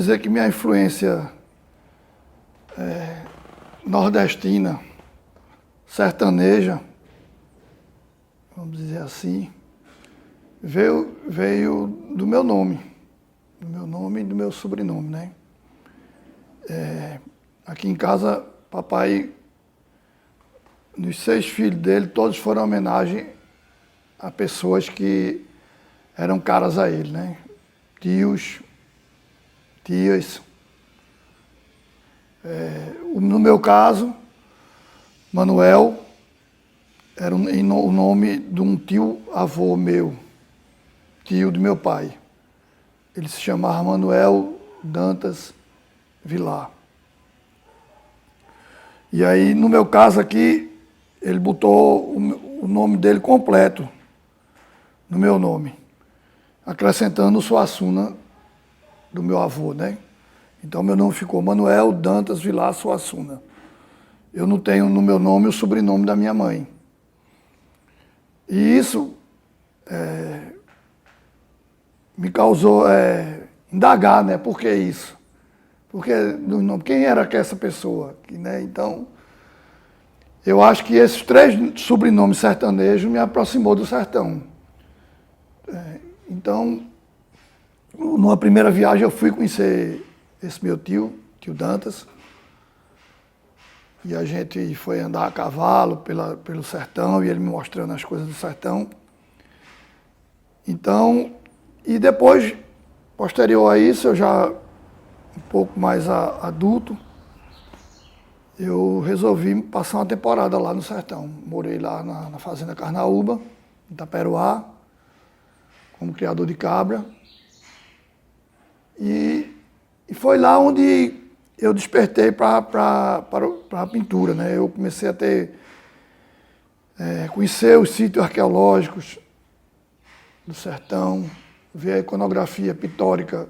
dizer que minha influência nordestina, sertaneja, vamos dizer assim, veio do meu nome e do meu sobrenome, né? Aqui em casa, papai, nos 6 filhos dele, todos foram em homenagem a pessoas que eram caras a ele, né? Tios, tias. No meu caso, Manuel era o nome de um tio-avô meu, tio do meu pai. Ele se chamava Manuel Dantas Vilar. E aí, no meu caso aqui, ele botou o nome dele completo no meu nome, acrescentando o Suassuna do meu avô, né? Então, meu nome ficou Manuel Dantas Vilar Suassuna. Eu não tenho no meu nome o sobrenome da minha mãe. E isso me causou indagar, né? Por que isso? Porque quem era essa pessoa? Né? Então, eu acho que esses 3 sobrenomes sertanejos me aproximou do sertão. Então, numa primeira viagem eu fui conhecer esse meu tio Dantas, e a gente foi andar a cavalo pelo sertão, e ele me mostrando as coisas do sertão. Então, e depois, posterior a isso, eu já um pouco mais adulto, eu resolvi passar uma temporada lá no sertão. Morei lá na fazenda Carnaúba, em Itaperuá, como criador de cabra. E foi lá onde eu despertei para a pintura, né? Eu comecei a conhecer os sítios arqueológicos do sertão, ver a iconografia pictórica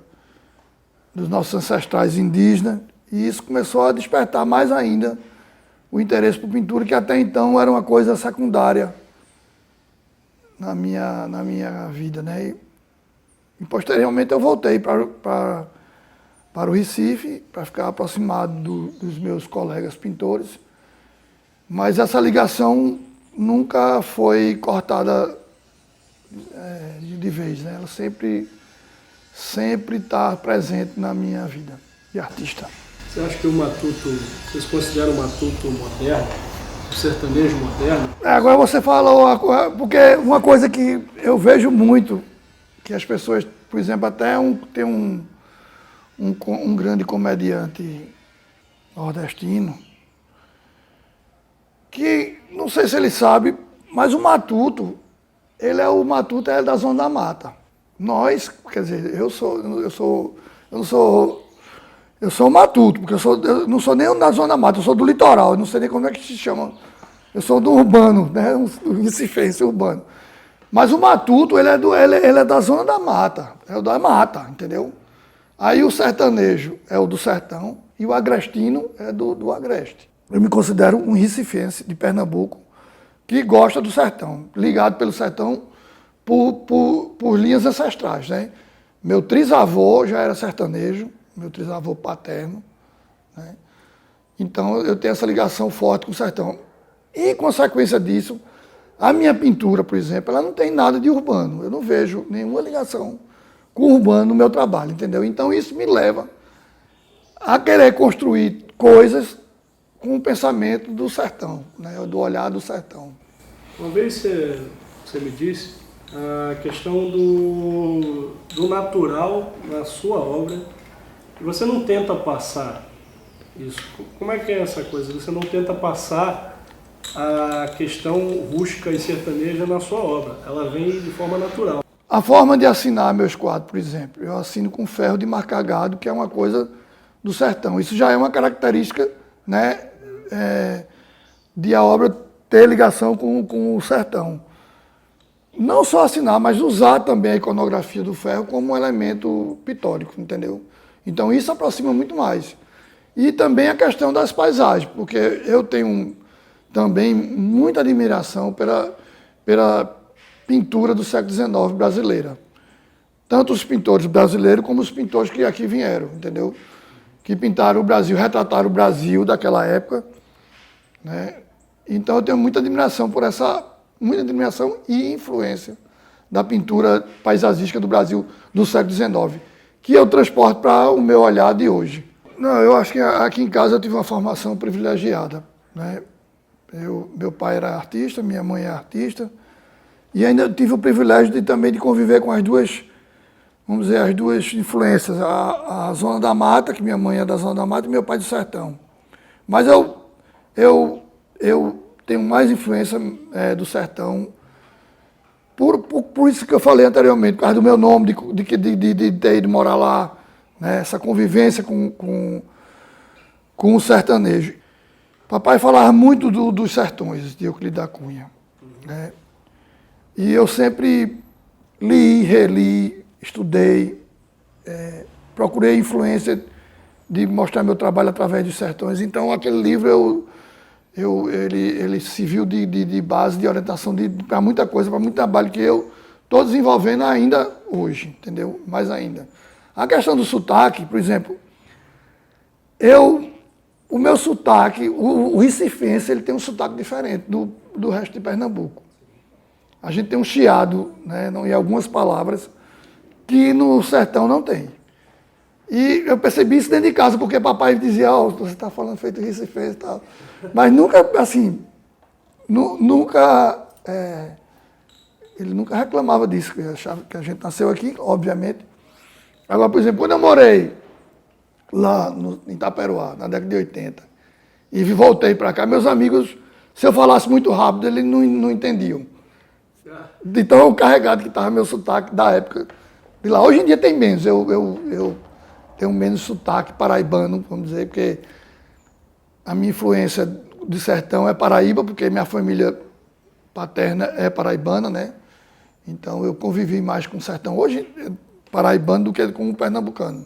dos nossos ancestrais indígenas, e isso começou a despertar mais ainda o interesse por pintura, que até então era uma coisa secundária na minha vida, né? E posteriormente eu voltei para o Recife, para ficar aproximado dos meus colegas pintores, mas essa ligação nunca foi cortada de vez, né? Ela sempre está presente na minha vida de artista. Você acha que vocês consideram o matuto moderno, o sertanejo moderno? Agora você falou, porque uma coisa que eu vejo muito, que as pessoas, por exemplo, até tem um grande comediante nordestino, que não sei se ele sabe, mas o matuto, ele é da Zona da Mata. Nós, quer dizer, eu sou matuto, porque eu não sou nem da Zona da Mata, eu sou do litoral, eu não sei nem como é que se chama. Eu sou do urbano, né? Do recifense urbano. Mas o matuto, ele é da Zona da Mata, é o da mata, entendeu? Aí o sertanejo é o do sertão e o agrestino é do agreste. Eu me considero um recifense de Pernambuco que gosta do sertão, ligado pelo sertão por linhas ancestrais, né? Meu trisavô já era sertanejo, meu trisavô paterno, né? Então eu tenho essa ligação forte com o sertão. E, em consequência disso, a minha pintura, por exemplo, ela não tem nada de urbano. Eu não vejo nenhuma ligação com o urbano no meu trabalho, entendeu? Então isso me leva a querer construir coisas com o pensamento do sertão, né? Do olhar do sertão. Uma vez você me disse a questão do natural na sua obra, e você não tenta passar isso. Como é que é essa coisa? Você não tenta passar a questão rústica e sertaneja na sua obra. Ela vem de forma natural. A forma de assinar meus quadros, por exemplo, eu assino com ferro de marcar gado, que é uma coisa do sertão. Isso já é uma característica, né, de a obra ter ligação com o sertão. Não só assinar, mas usar também a iconografia do ferro como um elemento pitórico, entendeu? Então isso aproxima muito mais. E também a questão das paisagens, porque eu tenho também muita admiração pela pintura do século XIX brasileira. tanto os pintores brasileiros como os pintores que aqui vieram, entendeu? Que pintaram o Brasil, retrataram o Brasil daquela época, né? Então eu tenho muita admiração por muita admiração e influência da pintura paisagística do Brasil do século XIX, que eu transporto para o meu olhar de hoje. Não, eu acho que aqui em casa eu tive uma formação privilegiada, né? Meu pai era artista, minha mãe é artista, e ainda tive o privilégio também de conviver com as duas, vamos dizer, as duas influências, a Zona da Mata, que minha mãe é da Zona da Mata, e meu pai do Sertão. Mas eu tenho mais influência do Sertão, por isso que eu falei anteriormente, por causa do meu nome, de ter ido morar lá, né, essa convivência com o sertanejo. Papai falava muito dos sertões de Euclides da Cunha, né? E eu sempre li, reli, estudei, procurei influência de mostrar meu trabalho através dos sertões. Então, aquele livro ele serviu de base, de orientação para muita coisa, para muito trabalho que eu estou desenvolvendo ainda hoje, entendeu? Mais ainda. A questão do sotaque, por exemplo, o meu sotaque, o recifense, ele tem um sotaque diferente do resto de Pernambuco. A gente tem um chiado, né, em algumas palavras, que no sertão não tem. E eu percebi isso dentro de casa, porque papai dizia, você está falando feito recifense e tal. Mas nunca, assim, ele nunca reclamava disso, que eu achava que a gente nasceu aqui, obviamente. Agora, por exemplo, quando eu morei lá em Itaperuá, na década de 80, e voltei para cá, meus amigos, se eu falasse muito rápido, eles não entendiam. De tão carregado que estava meu sotaque da época de lá. Hoje em dia tem menos, eu tenho menos sotaque paraibano, vamos dizer, porque a minha influência de sertão é Paraíba, porque minha família paterna é paraibana, né? Então eu convivi mais com o sertão hoje paraibano do que com o pernambucano.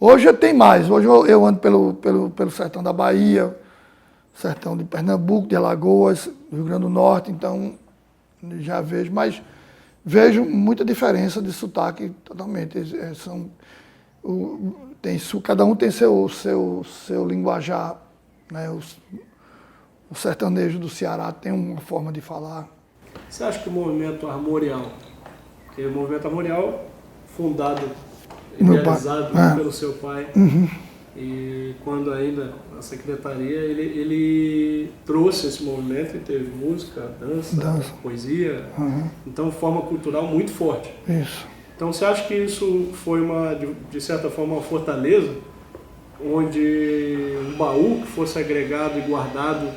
Hoje tem mais, hoje eu ando pelo sertão da Bahia, sertão de Pernambuco, de Alagoas, do Rio Grande do Norte, então já vejo, mas vejo muita diferença de sotaque totalmente. Cada um tem seu linguajar, né? O sertanejo do Ceará tem uma forma de falar. Você acha que o movimento armorial, que é o movimento armorial fundado, idealizado pelo seu pai, e quando ainda na secretaria, ele trouxe esse movimento e teve música, dança. Poesia, então forma cultural muito forte. Isso. Então você acha que isso foi de certa forma uma fortaleza, onde um baú que fosse agregado e guardado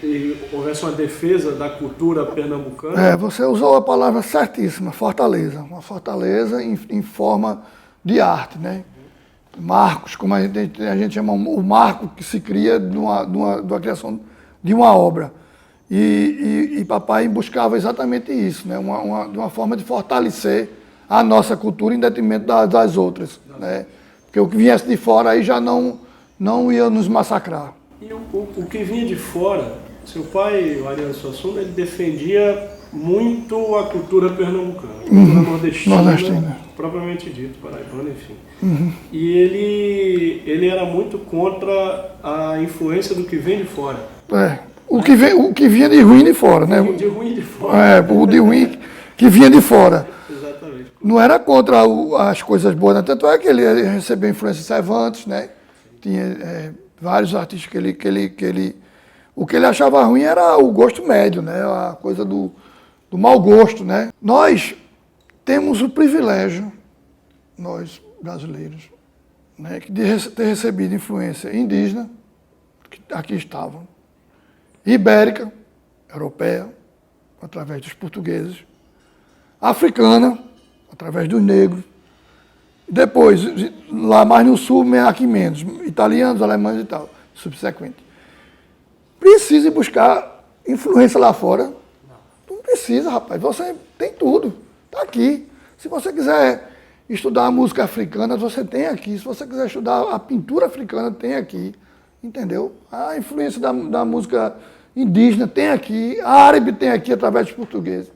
e houvesse uma defesa da cultura pernambucana? Você usou a palavra certíssima, fortaleza. Uma fortaleza em forma de arte, né? Marcos, como a gente chama o marco que se cria de uma criação de uma obra. E papai buscava exatamente isso, né? De uma forma de fortalecer a nossa cultura em detrimento das outras, né? Porque o que viesse de fora aí já não ia nos massacrar. E o que vinha de fora, seu pai, o Ariano Suassuna, ele defendia muito a cultura pernambucana, a cultura nordestina, propriamente dito, paraibana, enfim. E ele era muito contra a influência do que vem de fora. O que vinha de ruim de fora, né? De ruim de fora. O de ruim que vinha de fora. Exatamente. Não era contra as coisas boas, né? Tanto é que ele recebeu influência de Cervantes, né? Tinha vários artistas o que ele achava ruim era o gosto médio, né? A coisa do mau gosto, né? Nós temos o privilégio, nós brasileiros, né, de ter recebido influência indígena, que aqui estavam, ibérica, europeia, através dos portugueses, africana, através dos negros, depois, lá mais no sul, aqui menos, italianos, alemães e tal, subsequente. Precisa buscar influência lá fora? Não precisa, rapaz, você tem tudo, está aqui. Se você quiser estudar a música africana, você tem aqui. Se você quiser estudar a pintura africana, tem aqui, entendeu? A influência da música indígena tem aqui, a árabe tem aqui através dos portugueses.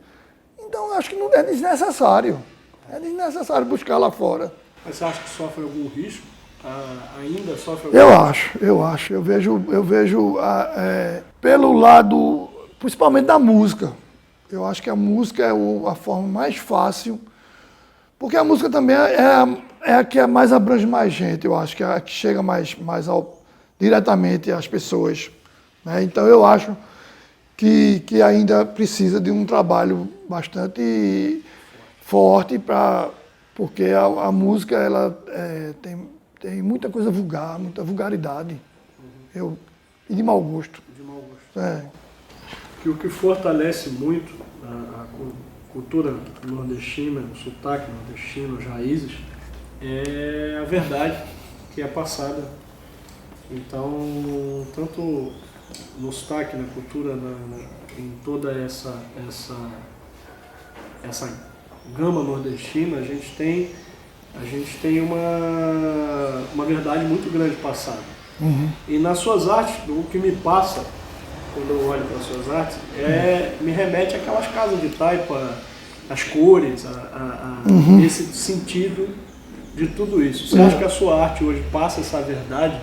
Então, acho que não é desnecessário. É desnecessário buscar lá fora. Mas você acha que sofre algum risco? Ainda sofre algum risco? Eu acho. Eu vejo pelo lado, principalmente da música. Eu acho que a música é a forma mais fácil, porque a música também é a que mais abrange mais gente, eu acho, que é a que chega mais diretamente às pessoas. Né? Então eu acho que ainda precisa de um trabalho bastante forte, porque a música ela, tem muita coisa vulgar, muita vulgaridade e de mau gosto. De mau gosto. É. Que o que fortalece muito a cultura nordestina, o sotaque nordestino, as raízes, é a verdade que é passada. Então, tanto no sotaque, na cultura, em toda essa gama nordestina, a gente tem uma verdade muito grande passada. Uhum. E nas suas artes, o que me passa quando eu olho para as suas artes, me remete àquelas casas de taipa, as cores, esse sentido de tudo isso. Você acha que a sua arte hoje passa essa verdade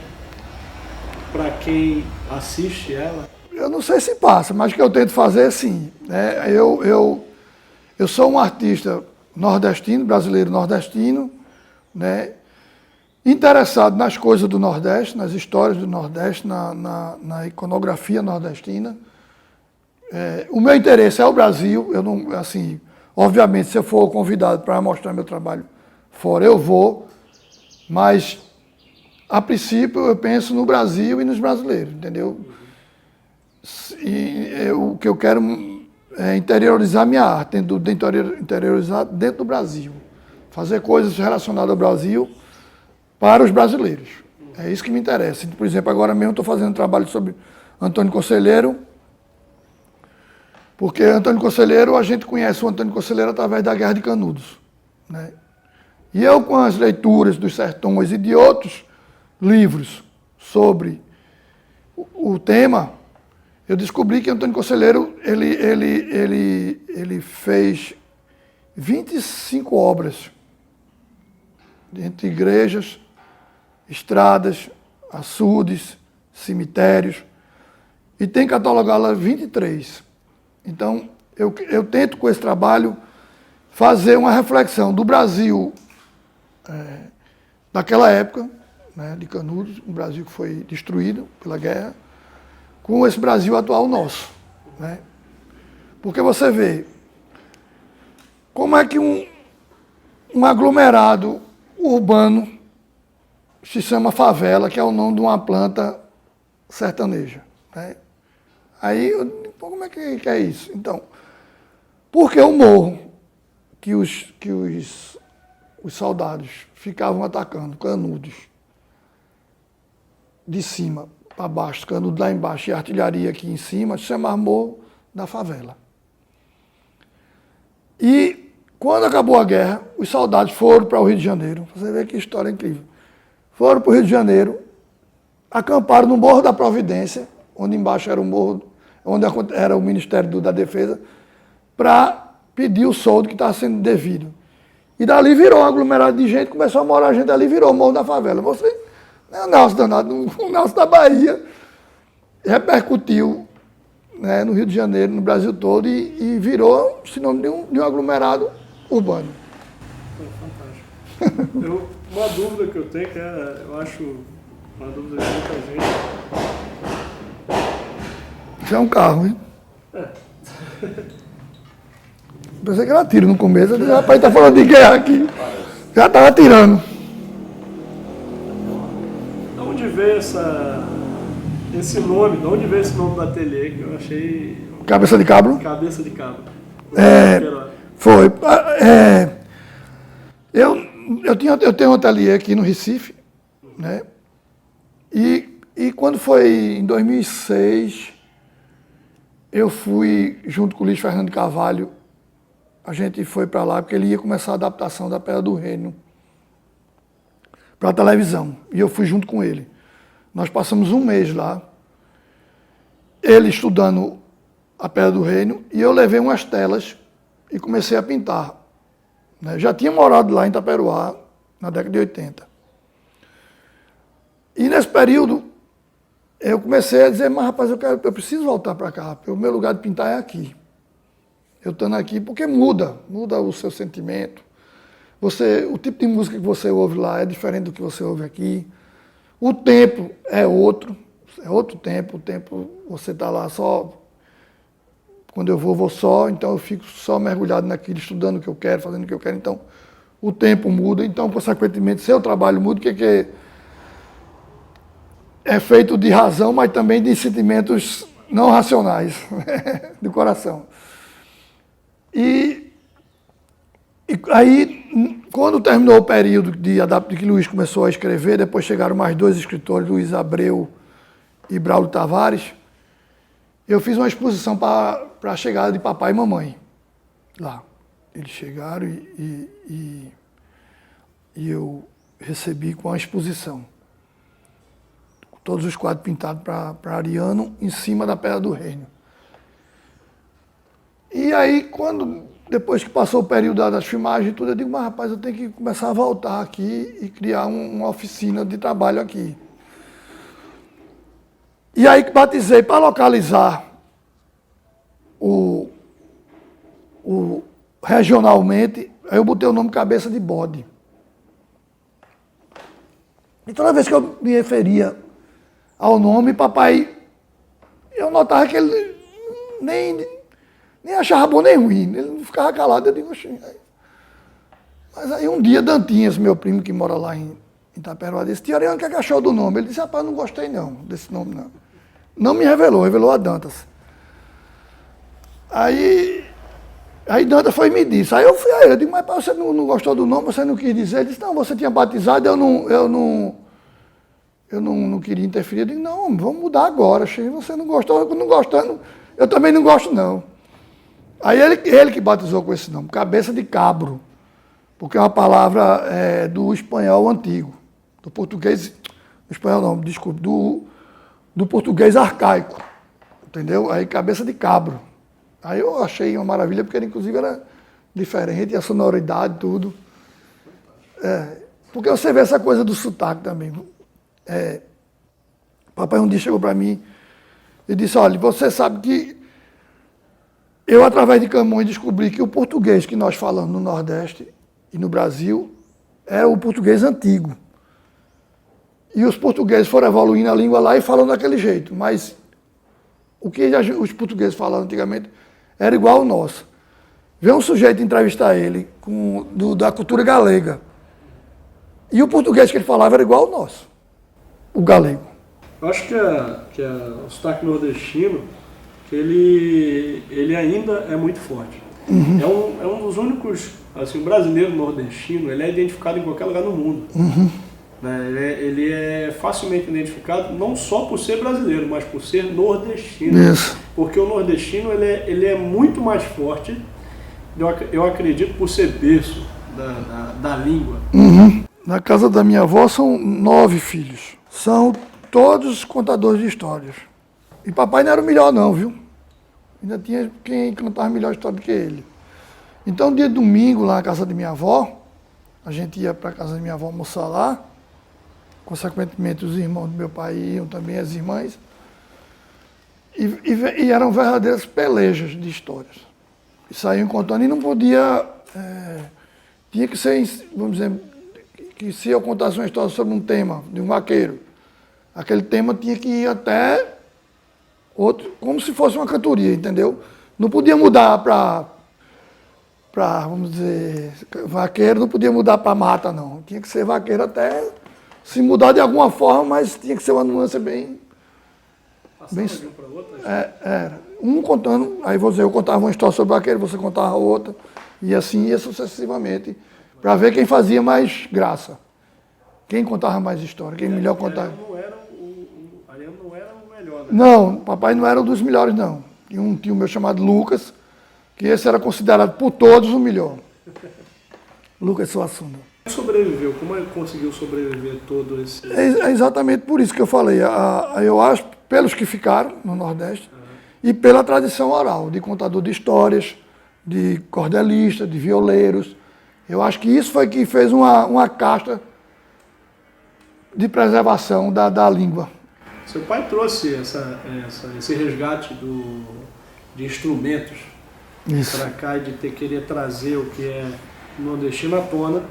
para quem assiste ela? Eu não sei se passa, mas o que eu tento fazer, sim. Né? Eu sou um artista nordestino, brasileiro nordestino, né? Interessado nas coisas do Nordeste, nas histórias do Nordeste, na iconografia nordestina. O meu interesse é o Brasil. Eu não, assim, obviamente, se eu for convidado para mostrar meu trabalho fora, eu vou, mas a princípio eu penso no Brasil e nos brasileiros, entendeu? E o que eu quero é interiorizar minha arte, interiorizar dentro do Brasil, fazer coisas relacionadas ao Brasil para os brasileiros. É isso que me interessa. Por exemplo, agora mesmo estou fazendo um trabalho sobre Antônio Conselheiro, porque Antônio Conselheiro, a gente conhece o Antônio Conselheiro através da Guerra de Canudos. Né? E eu, com as leituras dos Sertões e de outros livros sobre o tema, eu descobri que Antônio Conselheiro ele fez 25 obras, entre igrejas, estradas, açudes, cemitérios, e tem catalogado 23. Então, eu tento com esse trabalho fazer uma reflexão do Brasil daquela época, né, de Canudos, um Brasil que foi destruído pela guerra, com esse Brasil atual nosso. Né? Porque você vê como é que um aglomerado urbano se chama favela, que é o nome de uma planta sertaneja. Né? Aí, como é que é isso? Então, porque o morro que os soldados ficavam atacando, Canudos, de cima para baixo, Canudos lá embaixo e artilharia aqui em cima, se chamava Morro da Favela. E quando acabou a guerra, os soldados foram para o Rio de Janeiro. Você vê que história incrível. Foram para o Rio de Janeiro, acamparam no Morro da Providência, onde embaixo era o morro, onde era o Ministério da Defesa, para pedir o soldo que estava sendo devido. E dali virou um aglomerado de gente, começou a morar gente ali, virou o Morro da Favela. Você, o Nelson danado, o Nelson da Bahia, repercutiu, né, no Rio de Janeiro, no Brasil todo, e virou sinônimo de um aglomerado urbano. Fantástico. Uma dúvida que eu tenho, que eu acho uma dúvida de muita gente. Isso é um carro, hein? Pensei que era tiro no começo, eu disse, rapaz, tá falando de guerra aqui. Já estava atirando. De onde veio esse nome? De onde veio esse nome do ateliê que eu achei... Cabeça de cabra? Cabeça de cabra. Foi. Eu tenho um ateliê aqui no Recife, né? E quando foi em 2006, eu fui, junto com o Luiz Fernando Carvalho, a gente foi para lá porque ele ia começar a adaptação da Pedra do Reino para a televisão. E eu fui junto com ele. Nós passamos um mês lá, ele estudando a Pedra do Reino, e eu levei umas telas e comecei a pintar, né? Eu já tinha morado lá em Itaperuá na década de 80. E nesse período, eu comecei a dizer, mas rapaz, eu preciso voltar para cá, porque o meu lugar de pintar é aqui. Eu estando aqui, porque muda o seu sentimento. O tipo de música que você ouve lá é diferente do que você ouve aqui. O tempo é outro tempo. O tempo, você está lá só, quando eu vou só, então eu fico só mergulhado naquilo, estudando o que eu quero, fazendo o que eu quero. Então, o tempo muda, então, consequentemente, seu trabalho muda, que é feito de razão, mas também de sentimentos não racionais, do coração. E aí, quando terminou o período de que Luiz começou a escrever, depois chegaram mais 2 escritores, Luiz Abreu e Braulio Tavares, eu fiz uma exposição para a chegada de papai e mamãe lá. Eles chegaram e eu recebi com a exposição. Todos os quadros pintados para Ariano em cima da Pedra do Reino. E aí, depois que passou o período das filmagens e tudo, eu digo, mas rapaz, eu tenho que começar a voltar aqui e criar uma oficina de trabalho aqui. E aí batizei para localizar regionalmente, aí eu botei o nome Cabeça de Bode. E toda vez que eu me referia ao nome, papai, eu notava que ele nem achava bom nem ruim, ele não ficava calado, eu digo, mas aí um dia Dantinhas, meu primo que mora lá em Itaperuá, disse, tia Ariano, o que é que achou do nome? Ele disse, rapaz, não gostei não, desse nome não. Não me revelou a Dantas. Aí Dantas foi e me disse, aí eu fui a ele, eu digo, mas você não gostou do nome, você não quis dizer? Ele disse, não, você tinha batizado, eu não queria interferir. Eu digo, não, vamos mudar agora, você não gostou, não gostando, eu também não gosto não. Aí ele que batizou com esse nome, Cabeça de Cabro, porque é uma palavra do espanhol antigo, do português, do espanhol não, desculpe, do português arcaico, entendeu? Aí Cabeça de Cabro. Aí eu achei uma maravilha, porque ele, inclusive era diferente, a sonoridade, tudo. Porque você vê essa coisa do sotaque também. Papai um dia chegou para mim e disse, olha, você sabe que eu, através de Camões, descobri que o português que nós falamos no Nordeste e no Brasil é o português antigo. E os portugueses foram evoluindo a língua lá e falam daquele jeito, mas o que os portugueses falavam antigamente era igual ao nosso. Vê um sujeito entrevistar ele da cultura galega. E o português que ele falava era igual ao nosso, o galego. Eu acho que o sotaque nordestino, ele ainda é muito forte. Uhum. É um dos únicos, assim, o brasileiro nordestino, ele é identificado em qualquer lugar no mundo. Uhum. Ele é facilmente identificado não só por ser brasileiro, mas por ser nordestino. Isso. Porque o nordestino ele é muito mais forte, eu acredito, por ser berço da língua. Uhum. Na casa da minha avó são 9 filhos. São todos contadores de histórias. E papai não era o melhor não, viu? Ainda tinha quem contava melhor história do que ele. Então, dia de domingo, lá na casa de minha avó, a gente ia para a casa da minha avó almoçar lá. Consequentemente, os irmãos do meu pai iam também, as irmãs. E eram verdadeiras pelejas de histórias. E saíam contando e não podia... tinha que ser, vamos dizer, que se eu contasse uma história sobre um tema, de um vaqueiro, aquele tema tinha que ir até outro, como se fosse uma cantoria, entendeu? Não podia mudar para, vamos dizer, vaqueiro, não podia mudar para mata, não. Tinha que ser vaqueiro até se mudar de alguma forma, mas tinha que ser uma nuance bem... Passava de um para o outro? Era. Um contando, aí eu contava uma história sobre vaqueiro, você contava outra, e assim ia sucessivamente, para ver quem fazia mais graça. Quem contava mais história, quem melhor contava. Ariano não era o melhor, né? Não, papai não era um dos melhores, não. Tinha um tio meu chamado Lucas, que esse era considerado por todos o melhor. Lucas Suassuna. Sobreviveu? Como ele conseguiu sobreviver todo esse... É exatamente por isso que eu falei. Eu acho, pelos que ficaram no Nordeste, e pela tradição oral, de contador de histórias, de cordelista, de violeiros. Eu acho que isso foi que fez uma casta de preservação da língua. Seu pai trouxe esse resgate de instrumentos para cá e de querer trazer o que é nordestino à tona,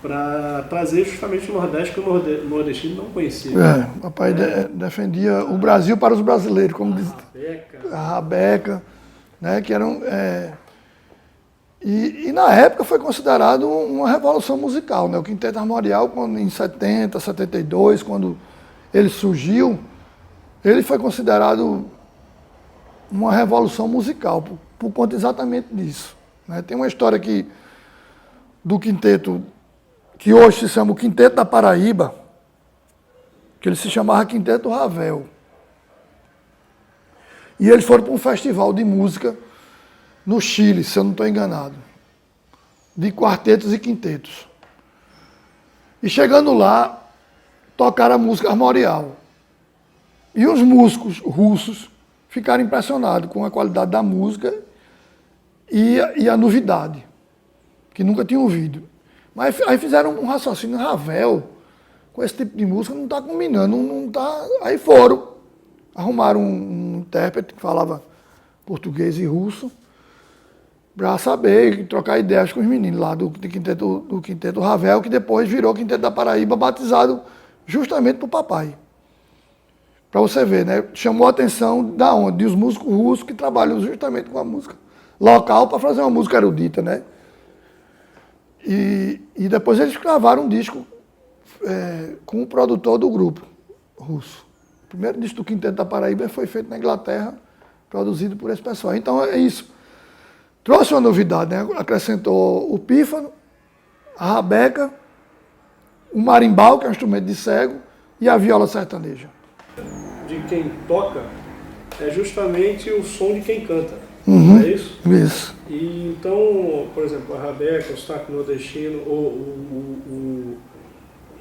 para trazer justamente o Nordeste que o nordestino não conhecia. Papai defendia o Brasil para os brasileiros, como diz a rabeca, né, que eram... E na época foi considerado uma revolução musical, né? O Quinteto Armorial, em 70, 72, quando ele surgiu, ele foi considerado uma revolução musical, por conta exatamente disso, né? Tem uma história do quinteto, que hoje se chama o Quinteto da Paraíba, que ele se chamava Quinteto Ravel. E eles foram para um festival de música no Chile, se eu não estou enganado, de quartetos e quintetos. E chegando lá, tocaram a música armorial. E os músicos russos ficaram impressionados com a qualidade da música e a novidade, que nunca tinham ouvido. Mas aí fizeram um raciocínio: Ravel, com esse tipo de música, não está combinando, não tá. Aí arrumaram um intérprete que falava português e russo, para saber, trocar ideias com os meninos lá do Quinteto Ravel, que depois virou Quinteto da Paraíba, batizado justamente por papai. Para você ver, né? Chamou a atenção da onde? Dos músicos russos que trabalham justamente com a música local para fazer uma música erudita, né? E depois eles gravaram um disco com o produtor do grupo russo. O primeiro disco do Quinteto da Paraíba foi feito na Inglaterra, produzido por esse pessoal. Então é isso. Trouxe uma novidade, né? Acrescentou o pífano, a rabeca, o marimbau, que é um instrumento de cego, e a viola sertaneja. De quem toca é justamente o som de quem canta, não é isso? Isso. E então, por exemplo, a rabeca, o sotaque nordestino,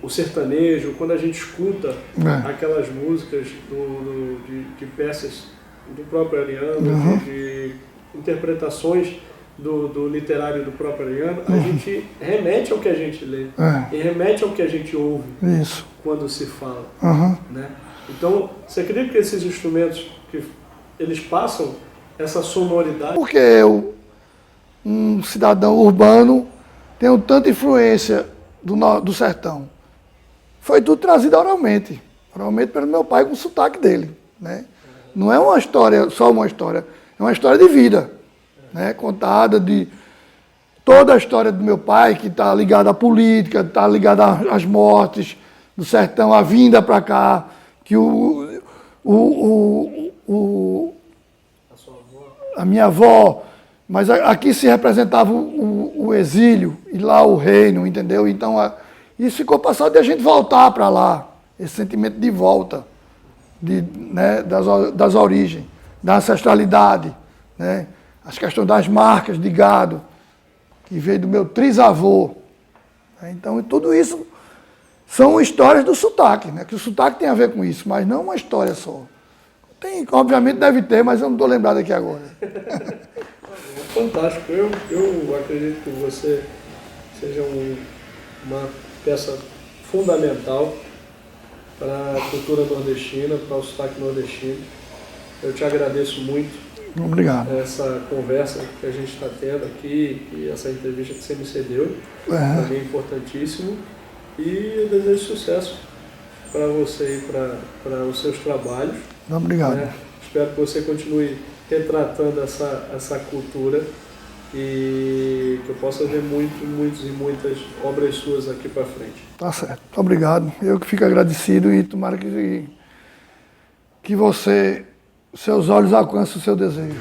o sertanejo, quando a gente escuta aquelas músicas de peças do próprio Ariano, de interpretações do literário do próprio Ariano, a gente remete ao que a gente lê e remete ao que a gente ouve quando se fala. Né? Então, você acredita que esses instrumentos, eles passam essa sonoridade? Porque eu, um cidadão urbano, tenho tanta influência do sertão. Foi tudo trazido oralmente pelo meu pai com o sotaque dele, né? Não é uma história, só uma história, é uma história de vida, né? Contada de toda a história do meu pai, que está ligada à política, está ligada às mortes do sertão, a vinda para cá, que a minha avó, mas aqui se representava o exílio e lá o reino, entendeu? Então isso ficou passado de a gente voltar para lá, esse sentimento de volta, né, das origens, da ancestralidade, né? As questões das marcas de gado, que veio do meu trisavô. Então, tudo isso são histórias do sotaque, né? Que o sotaque tem a ver com isso, mas não uma história só. Tem, obviamente deve ter, mas eu não estou lembrado aqui agora. Fantástico. Eu acredito que você seja uma peça fundamental para a cultura nordestina, para o sotaque nordestino. Eu te agradeço muito. Obrigado. Essa conversa que a gente está tendo aqui e essa entrevista que você me cedeu, para mim é importantíssimo. E eu desejo sucesso para você e para os seus trabalhos. Obrigado. Né? Espero que você continue retratando essa cultura e que eu possa ver muitas obras suas aqui para frente. Tá certo. Obrigado. Eu que fico agradecido e tomara que seus olhos alcancem o seu desejo.